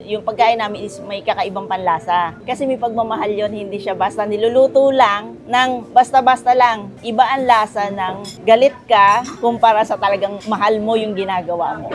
Yung pagkain namin is may kakaibang panlasa. Kasi may pagmamahal yon, hindi siya basta niluluto lang ng basta-basta lang. Iba ang lasa ng galit ka kumpara sa talagang mahal mo yung ginagawa mo.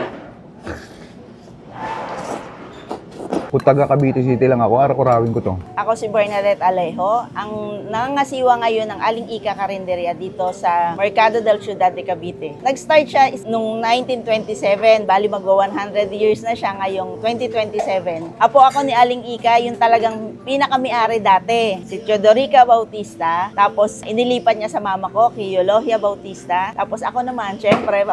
Kung taga Cavite City lang ako, araw-arawin ko to. Ako si Bernadette Alejo, ang nangangasiwa ngayon ng Aling Ika Karinderya dito sa Mercado del Ciudad de Cavite. Nag-start siya noong 1927, bali magwa 100 years na siya ngayong 2027. Apo ako ni Aling Ika, yung talagang pinakami-ari dati, si Teodorica Bautista, tapos inilipat niya sa mama ko, kay Eulogia Bautista, tapos ako naman, syempre,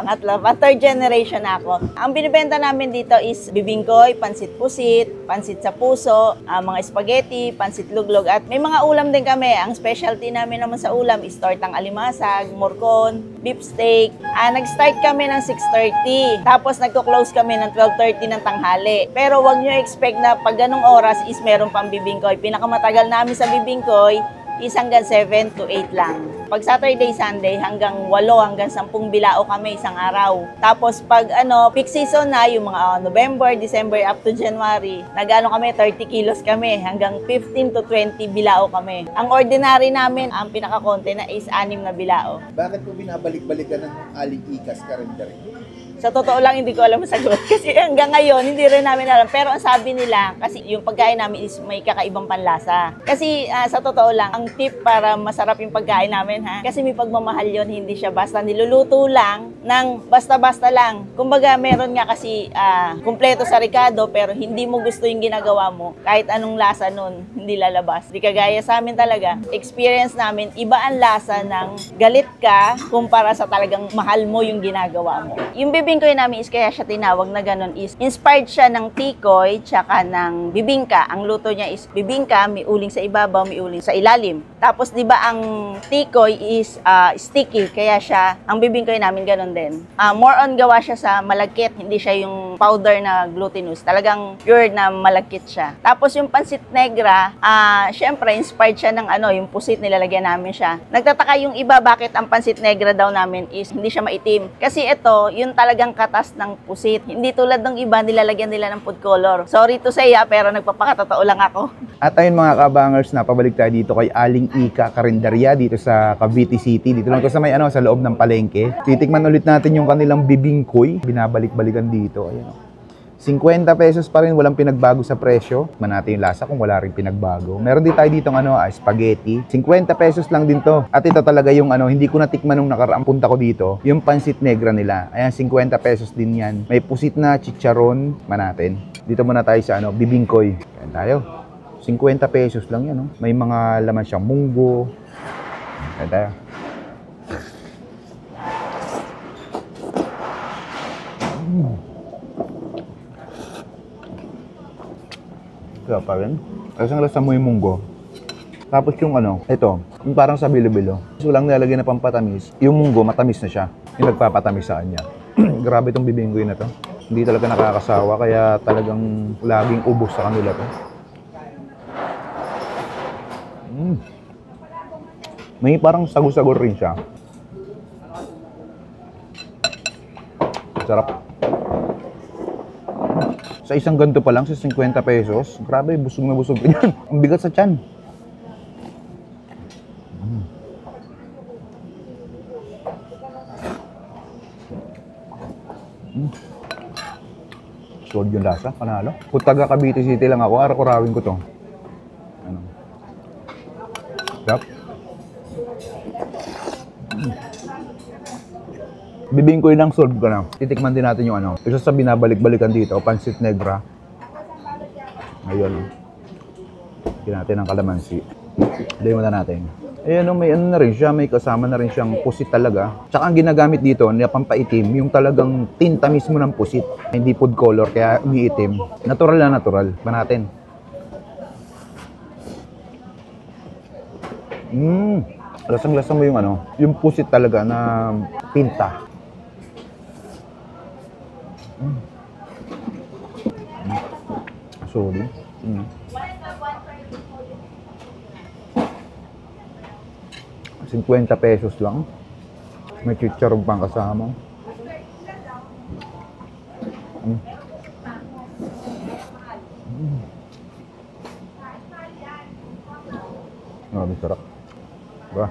third generation ako. Ang binibenta namin dito is bibingkoy, pansit pusit, pansit sa puso, mga spaghetti, pansit luglog, at may mga ulam din kami. Ang specialty namin naman sa ulam is tortang alimasag, morcon, beef steak. Nag-start kami ng 6:30, tapos nagko-close kami ng 12:30 ng tanghali. Pero wag nyo expect na pag ganong oras is meron pang bibingkoy. Pinakamatagal namin sa bibingkoy is hanggang 7 to 8 lang. Pag Saturday, Sunday, hanggang 8 hanggang 10 bilao kami isang araw. Tapos pag peak season na, yung mga November, December up to January, kami, 30 kilos kami, hanggang 15 to 20 bilao kami. Ang ordinary namin, ang pinakakonte na is 6 na bilao. Bakit po binabalik-balikan ng Aling Ika's Karinderya? Sa totoo lang, hindi ko alam ang sagot. Kasi hanggang ngayon, hindi rin namin alam. Pero ang sabi nila, kasi yung pagkain namin is may kakaibang panlasa. Kasi sa totoo lang, ang tip para masarap yung pagkain namin, kasi may pagmamahal yon, hindi siya basta niluluto lang ng basta-basta lang. Kumbaga, meron nga kasi kumpleto sa Ricardo, pero hindi mo gusto yung ginagawa mo. Kahit anong lasa nun, hindi lalabas. Di kagaya sa amin talaga. Experience namin, iba ang lasa ng galit ka kumpara sa talagang mahal mo yung ginagawa mo. Yung bibingkoy namin is kaya siya tinawag na ganun is inspired siya ng tikoy tsaka ng bibingka. Ang luto niya is bibingka, may uling sa ibabaw, may uling sa ilalim. Tapos di ba ang tikoy is sticky, kaya siya, ang bibingkoy namin ganun din. More on gawa siya sa malagkit, hindi siya yung powder na glutinous. Talagang pure na malagkit siya. Tapos yung pansit negra, syempre inspired siya ng yung pusit, nilalagyan namin siya. Nagtataka yung iba bakit ang pansit negra daw namin is hindi siya maitim. Kasi ito, yun talagang katas ng pusit. Hindi tulad ng iba, nilalagyan nila ng food color. Sorry to say pero nagpapakatotoo lang ako. At ayun mga kabangers, napabalik tayo dito kay Aling Ika Karinderya dito sa Cavite City. Dito lang to sa may sa loob ng palengke. Titikman ulit natin yung kanilang bibingkoy. Binabalik-balikan dito. Ayun. 50 pesos pa rin, walang pinagbago sa presyo. Tikman natin yung lasa kung wala rin pinagbago. Meron din tayo dito spaghetti. 50 pesos lang din to. At ito talaga yung hindi ko natikman nung nakaraang punta ko dito. Yung pansit negra nila. Ayan, 50 pesos din yan. May pusit na chicharon. Tikman natin. Dito muna tayo sa bibingkoy. Ayan tayo. 50 pesos lang yan. May mga laman siyang munggo. Ayan tayo. Kaya pa rin. Kasi ang lasa mo yung munggo. Tapos yung ito, yung parang sa bilo-bilo. So lang nilalagay na pampatamis. Yung munggo, matamis na siya. Yung nagpapatamis sa kanya. Grabe itong bibingkoy na to. Hindi talaga nakakasawa, kaya talagang laging ubos sa kanila to. May parang sago-sago rin siya. Sarap. Sa isang ganito pa lang, sa 50 pesos, grabe, busog na busog ka yan. Ang bigat sa tiyan. Solid yung lasa, panalo. Kung taga Cavite City lang ako, araw-arawin ko to. Sarap. Bibingkoy lang, solve ka na. Titikman din natin yung isa sa binabalik-balikan dito, pansit negra. Ngayon. Lagyan natin ang kalamansi. Lagyan muna natin. Ayan, may na rin siya, may kasama na rin siyang pusit talaga. Tsaka ang ginagamit dito, pampaitim, yung talagang tinta mismo ng pusit. Hindi food color, kaya umiitim. Natural na natural. Ba natin? Lasang-lasa mo yung yung pusit talaga na tinta. Sorry. 50 pesos lang. May chicharon pang kasama. Grabe, sarap. Diba?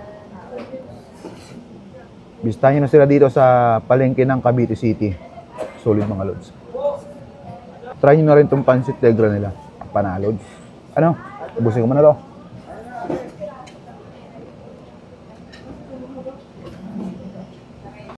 Bisitahin nyo na sila dito sa palengke ng Cavite City. Solid mga lods. Try nyo na rin itong pancit negra nila. Panalo. Ano? Ubusin ko muna to.